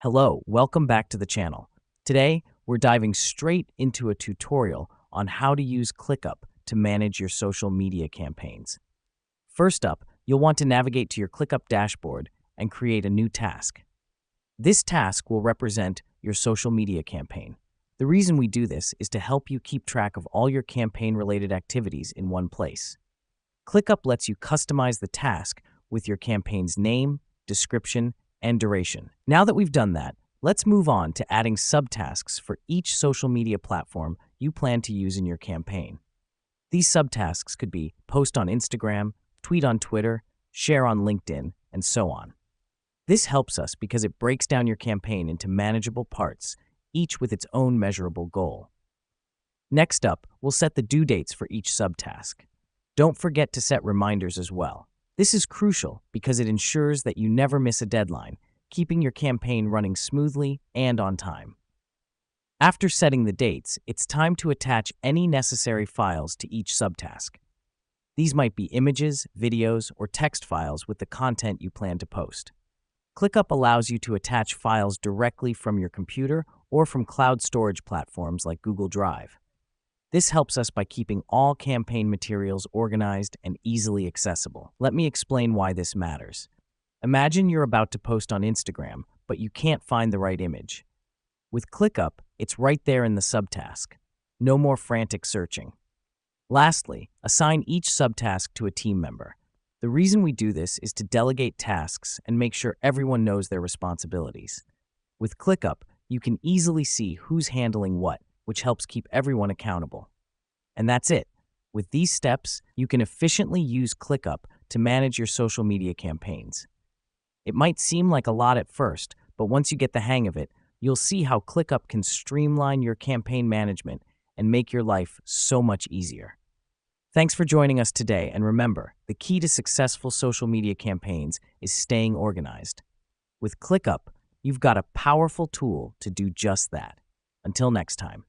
Hello, welcome back to the channel. Today, we're diving straight into a tutorial on how to use ClickUp to manage your social media campaigns. First up, you'll want to navigate to your ClickUp dashboard and create a new task. This task will represent your social media campaign. The reason we do this is to help you keep track of all your campaign-related activities in one place. ClickUp lets you customize the task with your campaign's name, description, and duration. Now that we've done that, let's move on to adding subtasks for each social media platform you plan to use in your campaign. These subtasks could be post on Instagram, tweet on Twitter, share on LinkedIn, and so on. This helps us because it breaks down your campaign into manageable parts, each with its own measurable goal. Next up, we'll set the due dates for each subtask. Don't forget to set reminders as well. This is crucial because it ensures that you never miss a deadline, keeping your campaign running smoothly and on time. After setting the dates, it's time to attach any necessary files to each subtask. These might be images, videos, or text files with the content you plan to post. ClickUp allows you to attach files directly from your computer or from cloud storage platforms like Google Drive. This helps us by keeping all campaign materials organized and easily accessible. Let me explain why this matters. Imagine you're about to post on Instagram, but you can't find the right image. With ClickUp, it's right there in the subtask. No more frantic searching. Lastly, assign each subtask to a team member. The reason we do this is to delegate tasks and make sure everyone knows their responsibilities. With ClickUp, you can easily see who's handling what, which helps keep everyone accountable. And that's it. With these steps, you can efficiently use ClickUp to manage your social media campaigns. It might seem like a lot at first, but once you get the hang of it, you'll see how ClickUp can streamline your campaign management and make your life so much easier. Thanks for joining us today, and remember, the key to successful social media campaigns is staying organized. With ClickUp, you've got a powerful tool to do just that. Until next time.